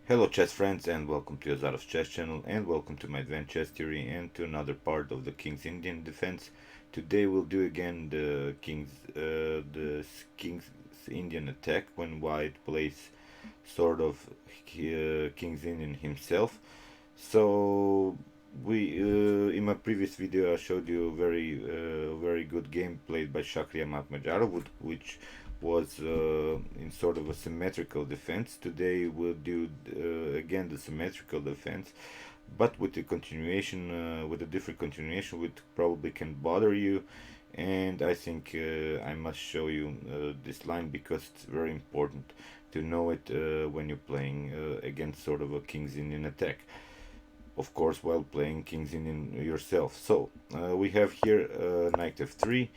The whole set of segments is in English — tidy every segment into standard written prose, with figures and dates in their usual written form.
Hello chess friends, and welcome to Azarov's chess channel, and welcome to my advanced chess theory and to another part of the King's Indian defense. Today we'll do again the King's Indian attack when White plays sort of King's Indian himself. So we in my previous video I showed you a very good game played by Shakhriyar Makhmadjarov, which was in sort of a symmetrical defense. Today we'll do again the symmetrical defense, but with a continuation, with a different continuation, which probably can bother you. And I think I must show you this line because it's very important to know it when you're playing against sort of a King's Indian attack. Of course, while playing King's Indian yourself. So we have here Knight F3.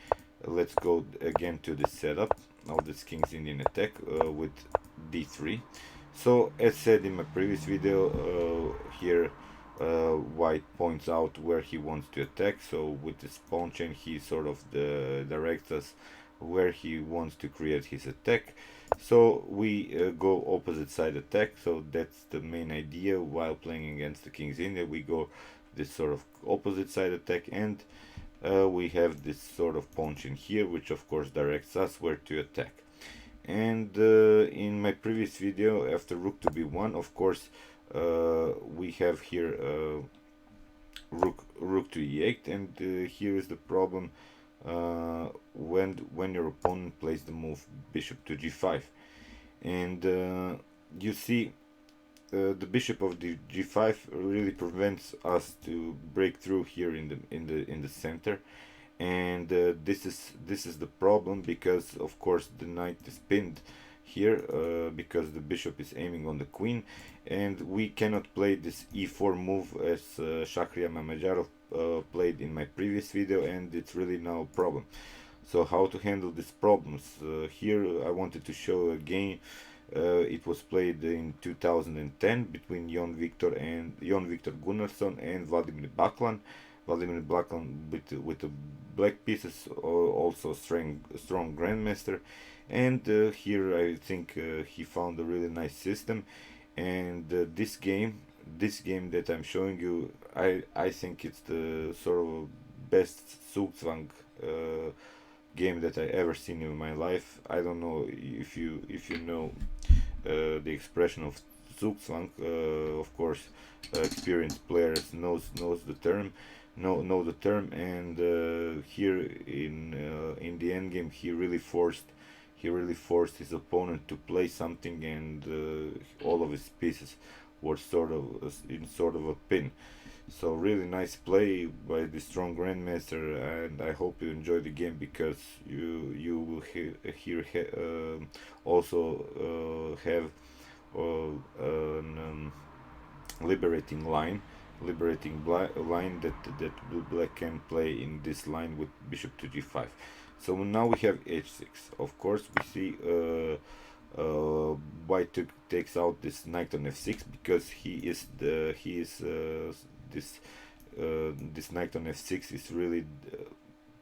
Let's go again to the setup of this King's Indian attack with D3. So as said in my previous video, here White points out where he wants to attack. So with this pawn chain he sort of directs us where he wants to create his attack. So we go opposite side attack. So that's the main idea while playing against the King's Indian. We go this sort of opposite side attack, and we have this sort of pawn chain here, which of course directs us where to attack. And in my previous video, after rook to b1, of course we have here rook to e8, and here is the problem when your opponent plays the move bishop to g5, and you see the bishop of the g5 really prevents us to break through here in the center, and this is the problem, because of course the knight is pinned here because the bishop is aiming on the queen, and we cannot play this e4 move as Shakhriyar Makhmadjarov played in my previous video, and it's really now a problem. So how to handle these problems? Here I wanted to show a game. It was played in 2010 between Viktor Gunnarsson and Vladimir Baklan. Vladimir Baklan with the black pieces, also strong grandmaster, and here I think he found a really nice system. And this game that I'm showing you, I think it's the sort of best Zugzwang game that I ever seen in my life. I don't know if you know the expression of Zugzwang. Of course, experienced players knows the term, know the term. And here in the end game, he really forced his opponent to play something, and all of his pieces were sort of a pin. So really nice play by the strong grandmaster, and I hope you enjoy the game, because you will also have an liberating line, line that black can play in this line with bishop to g5. So now we have h6. Of course, we see White takes out this knight on f6, because this knight on f6 is really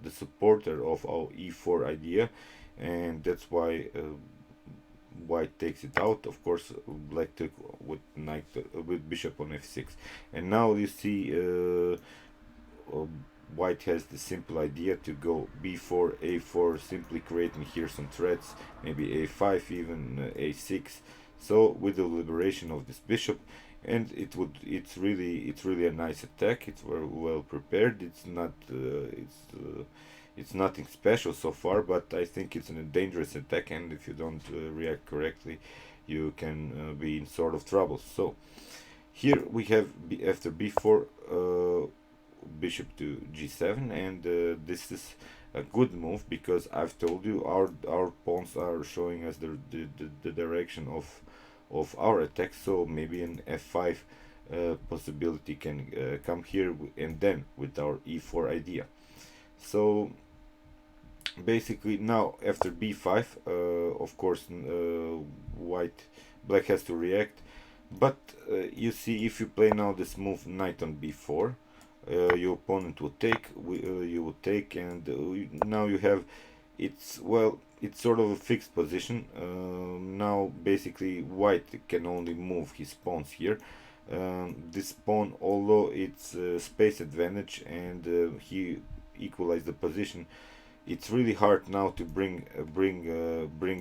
the supporter of our e4 idea, and that's why White takes it out. Of course, Black took with with bishop on f6, and now you see White has the simple idea to go b4, a4, simply creating here some threats, maybe a5, even a6. So with the liberation of this bishop, and it's really a nice attack. It's very well prepared. It's nothing special so far, but I think it's a dangerous attack, and if you don't react correctly, you can be in sort of trouble. So here we have after b4 bishop to g7, and this is a good move, because I've told you our pawns are showing us the direction of our attack. So maybe an f5 possibility can come here, and then with our e4 idea. So basically now after b5, of course black has to react, but you see, if you play now this move knight on b4, your opponent will take, you will take, and now you have, it's, well, it's sort of a fixed position. Now basically white can only move his pawns here. This pawn, although it's space advantage and he equalized the position, it's really hard now to bring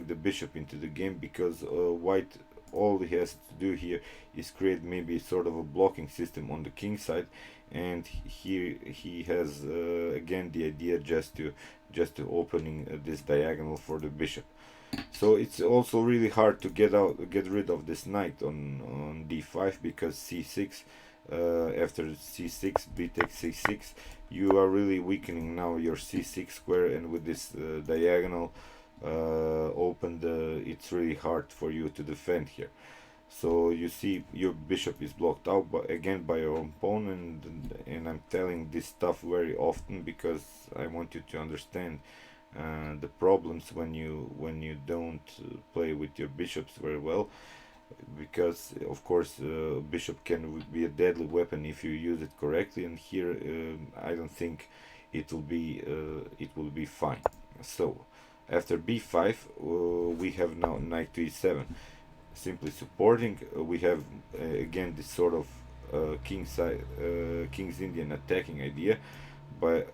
the bishop into the game, because white, all he has to do here is create maybe sort of a blocking system on the king side, and he has again the idea just to opening this diagonal for the bishop. So it's also really hard to get rid of this knight on d5, because c6, after c6, b takes c6, you are really weakening now your c6 square, and with this diagonal opened, it's really hard for you to defend here. So you see your bishop is blocked out again by your opponent, and I'm telling this stuff very often because I want you to understand the problems when you don't play with your bishops very well, because of course bishop can be a deadly weapon if you use it correctly, and here I don't think it will be fine. So after b5 we have now knight to e7, simply supporting. We have again this sort of King's Indian attacking idea, but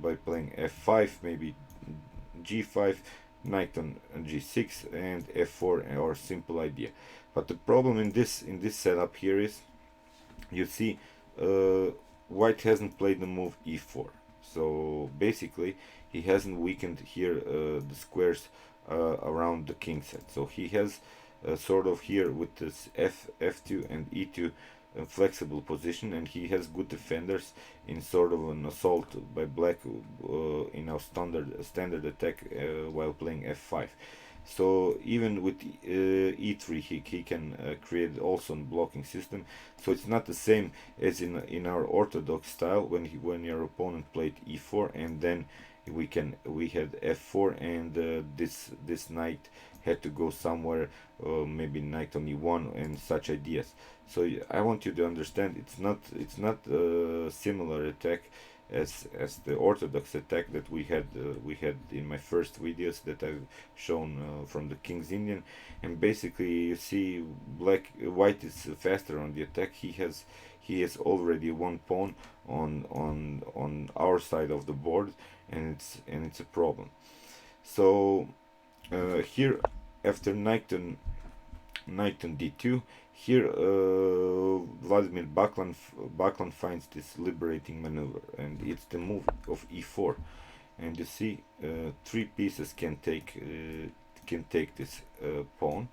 by playing f5, maybe g5, knight on g6, and f4, or simple idea. But the problem in this setup here is, you see, white hasn't played the move e4, so basically he hasn't weakened here the squares around the king side. So he has sort of here with this f2 and e2 flexible position, and he has good defenders in sort of an assault by black in our standard attack while playing f5. So even with e3 he can create also a blocking system. So it's not the same as in our orthodox style when your opponent played e4, and then we had f4, and this knight had to go somewhere, maybe knight on e1 and such ideas. So I want you to understand it's not a similar attack as the orthodox attack that we had in my first videos that I've shown from the King's Indian. And basically you see white is faster on the attack. He has already one pawn on our side of the board, and it's a problem. So here after knight on d2, here Vladimir Baklan finds this liberating maneuver, and it's the move of e4. And you see three pieces can take this pawn,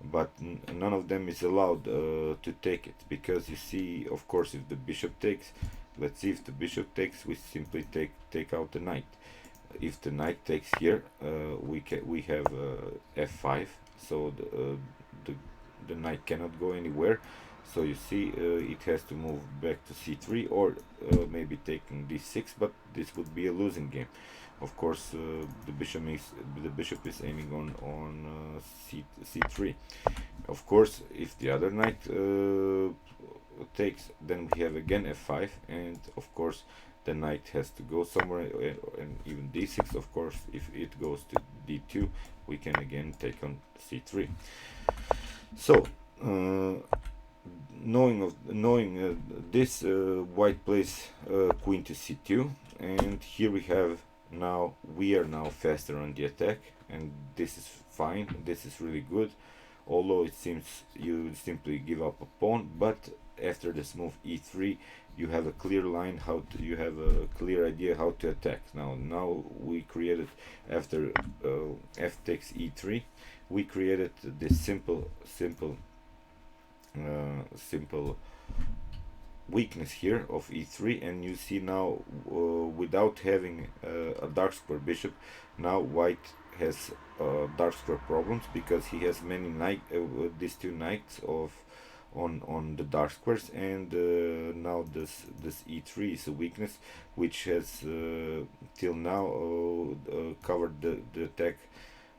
but none of them is allowed to take it, because you see, of course, if the bishop takes, let's see, if the bishop takes, we simply take out the knight. If the knight takes here, we have f5, so the knight cannot go anywhere. So you see it has to move back to c3, or maybe taking d6, but this would be a losing game. Of course the bishop is aiming on c3. Of course if the other knight takes, then we have again f5, and of course the knight has to go somewhere, and even d6. Of course if it goes to d2, we can again take on c3. So knowing this, white plays queen to c2, and here we are now faster on the attack, and this is fine, this is really good, although it seems you simply give up a pawn. But after this move e3, you have a clear line, you have a clear idea how to attack. Now we created, after f takes e3, we created this simple weakness here of e3, and you see now without having a dark square bishop, now white has dark square problems, because he has many these two knights on the dark squares, and now this e3 is a weakness which has till now covered the attack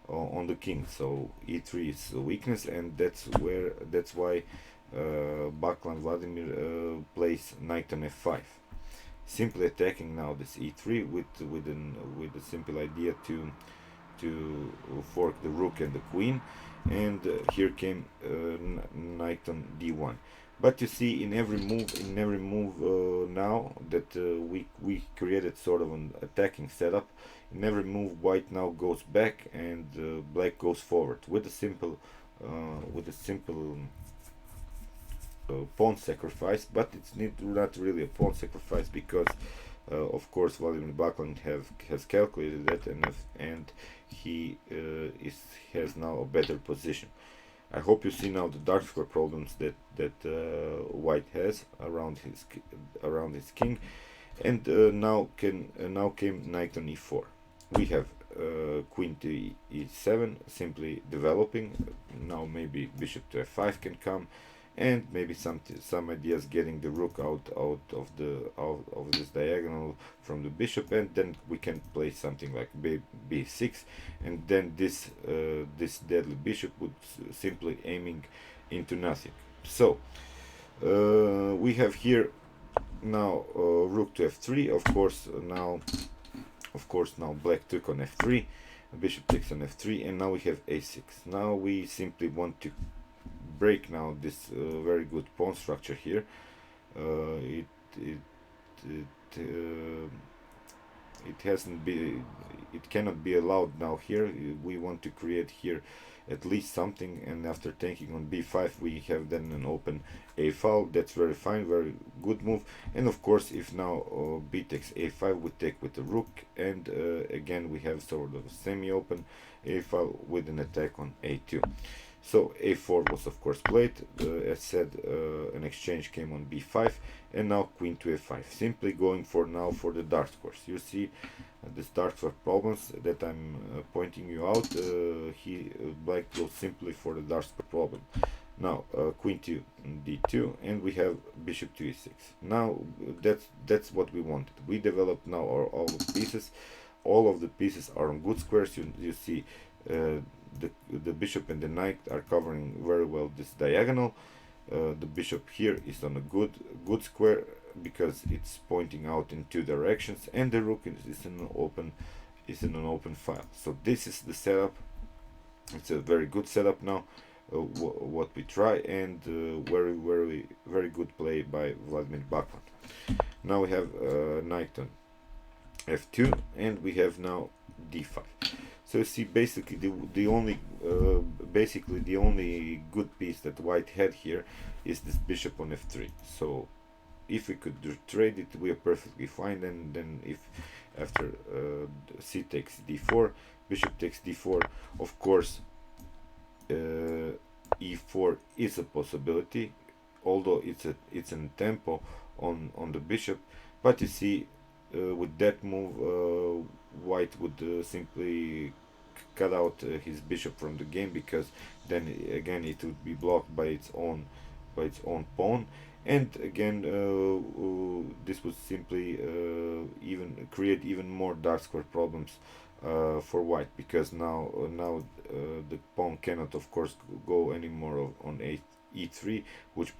on the king. So e3 is a weakness, and that's why Baklan Vladimir plays knight on f5, simply attacking now this e3 with a simple idea to fork the rook and the queen, and here came knight on d1. But you see, in every move now that we created sort of an attacking setup, in every move white now goes back and black goes forward with a simple pawn sacrifice. But it's not really a pawn sacrifice, because of course Vladimir Baklan has calculated that, and he has now a better position. I hope you see now the dark square problems that white has around his king, and now came knight on e4. We have queen to e7, simply developing. Now maybe bishop to f5 can come, and maybe some ideas getting the rook out of this diagonal from the bishop, and then we can play something like b6, and then this deadly bishop would simply aiming into nothing. So we have here now rook to f3. Of course now black took on f3, bishop takes on f3, and now we have a6. Now we simply want to break now this very good pawn structure here. It cannot be allowed now here. We want to create here at least something, and after taking on b5 we have then an open a file. That's very fine, very good move. And of course, if now b takes a5, we take with the rook, and again we have sort of a semi-open a file with an attack on a2. So a4 was of course played. As said, an exchange came on b5, and now queen to a5, simply going for the dark squares. You see this dark square problems that I'm pointing you out. Black goes simply for the dark square problem. Now queen to d2, and we have bishop to e6. Now that's what we wanted. We developed now all the pieces. All of the pieces are on good squares. You see the bishop and the knight are covering very well this diagonal. The bishop here is on a good square because it's pointing out in two directions, and the rook is in an open file. So this is the setup. It's a very good setup now. What we try, and very good play by Vladimir Baklan. Now we have knight on f2, and we have now d5. So you see, basically the only good piece that white had here is this bishop on f3. So if we could trade it, we are perfectly fine. And then if after c takes d4, bishop takes d4, of course e4 is a possibility, although it's in tempo on the bishop. But you see, with that move white would simply cut out his bishop from the game, because then again it would be blocked by its own pawn, and again this would simply even create even more dark square problems for white, because now the pawn cannot of course go anymore on e3, which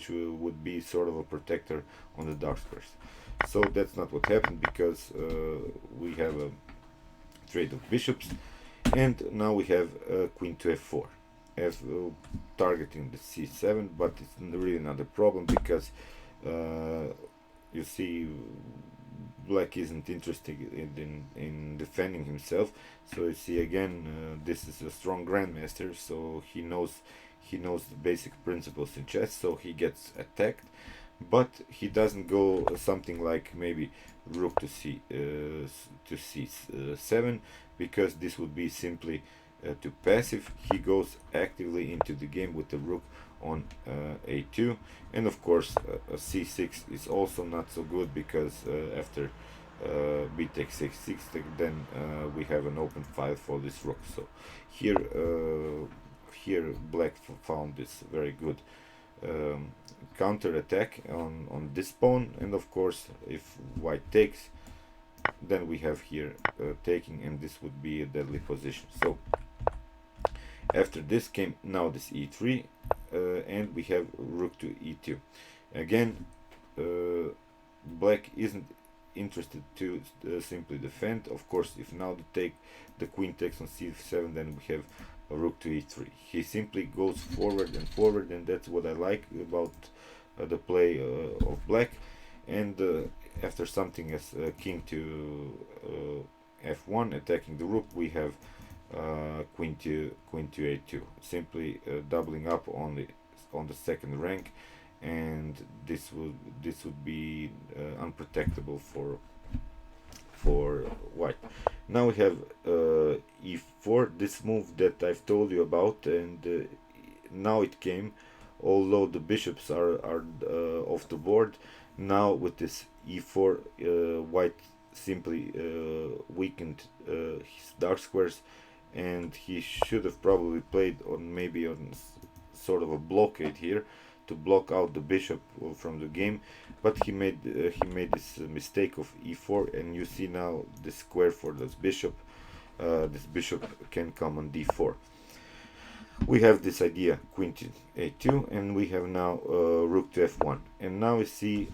would be sort of a protector on the dark squares. So that's not what happened, because we have a trade of bishops, and now we have queen to f4, targeting the c7, but it's really not a problem, because you see black isn't interested in defending himself. So you see again, this is a strong grandmaster, so he knows the basic principles in chess, so he gets attacked. But he doesn't go something like maybe rook to c7, because this would be simply too passive. He goes actively into the game with the rook on a2, and of course c6 is also not so good, because after b takes c6, then we have an open file for this rook. So here black found this very good counter attack on this pawn, and of course if white takes, then we have here taking, and this would be a deadly position. So after this came now this e3, and we have rook to e2. Again, black isn't interested to simply defend. Of course, if now the queen takes on c7, then we have a rook to e3. He simply goes forward, and that's what I like about the play of black. And after something as king to f1, attacking the rook, we have queen to a2, simply doubling up on the second rank, and this would be unprotectable for white. Now we have e4, this move that I've told you about, and now it came, although the bishops are off the board. Now with this e4, white simply weakened his dark squares, and he should have probably played on maybe on sort of a blockade here to block out the bishop from the game, but he made this mistake of e4, and you see now the square for this bishop. This bishop can come on d4. We have this idea, queen to a2, and we have now rook to f1, and now we see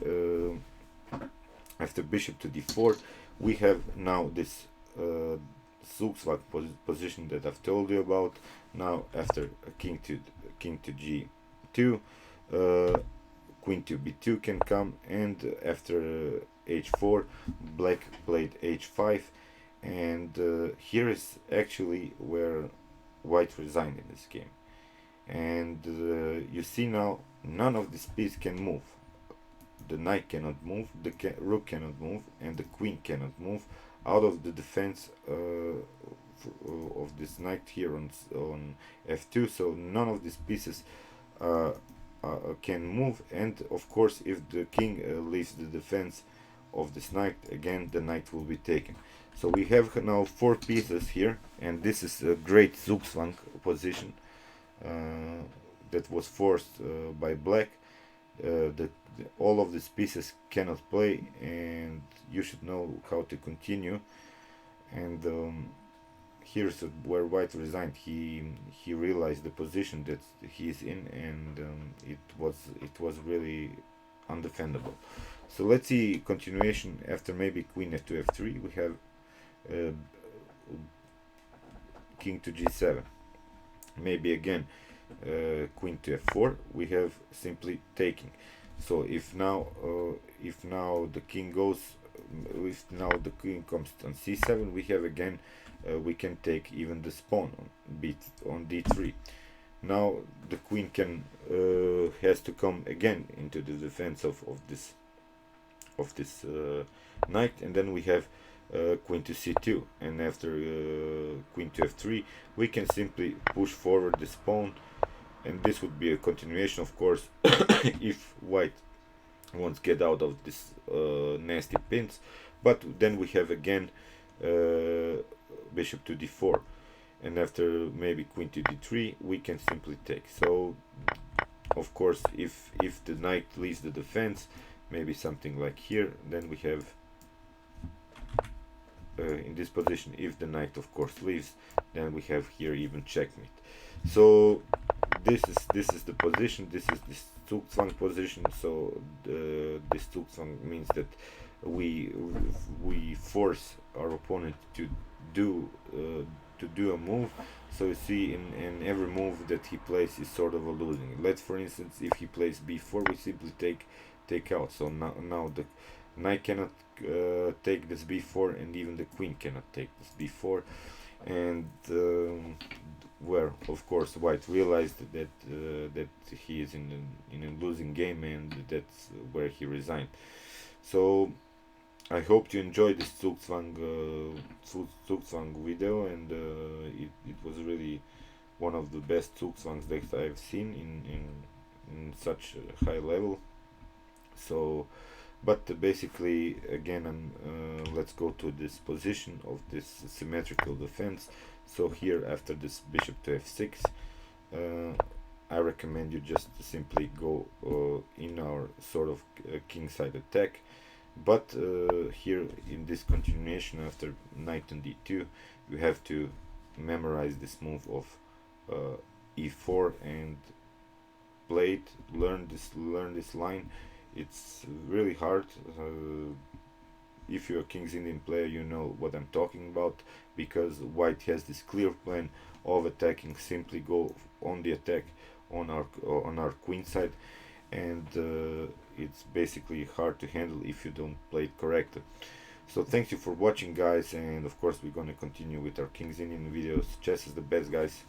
after bishop to d4 we have now this Zugzwang position that I've told you about. Now after king to g2, queen to b2 can come, and after h4 black played h5, and here is actually where white resigned in this game. And you see now none of this piece can move. The knight cannot move, the rook cannot move, and the queen cannot move out of the defense of this knight here on f2. So none of these pieces can move, and of course if the king leaves the defense of this knight, again the knight will be taken. So we have now 4 pieces here, and this is a great Zugzwang position that was forced by black. All of these pieces cannot play, and you should know how to continue. And here's where white resigned. He realized the position that he's in, and it was really undefendable. So let's see continuation. After maybe queen f2 f3, we have king to g7. Maybe again queen to f4. We have simply taking. So if now the king goes, if now the king comes on c7, we have again we can take even the pawn on d3. Now the queen can has to come again into the defense of this knight, and then we have queen to c2, and after queen to f3 we can simply push forward this pawn, and this would be a continuation, of course, if white wants to get out of this nasty pins. But then we have again bishop to d4, and after maybe queen to d3 we can simply take. So of course if the knight leaves the defense, maybe something like here, then we have in this position, if the knight of course leaves, then we have here even checkmate. So this is the position, this is the Zugzwang position. So this Zugzwang means that we force our opponent to do a move. So you see in every move that he plays is sort of a losing. Let's, for instance, if he plays b4, we simply take out. So now the knight cannot take this b4, and even the queen cannot take this b4, and where of course white realized that he is in a losing game, and that's where he resigned. So I hope you enjoyed this Zugzwang video, and it was really one of the best Zugzwangs that I've seen in such a high level. So but basically again let's go to this position of this symmetrical defense. So here after this bishop to f6, I recommend you just to simply go in our sort of kingside attack. But here in this continuation after knight on d2, you have to memorize this move of e4 and play it, learn this line. It's really hard, if you're a King's Indian player, you know what I'm talking about, because white has this clear plan of attacking. Simply go on the attack on our queen side, and it's basically hard to handle if you don't play it correctly. So thank you for watching, guys, and of course we're gonna continue with our King's Indian videos. Chess is the best, guys.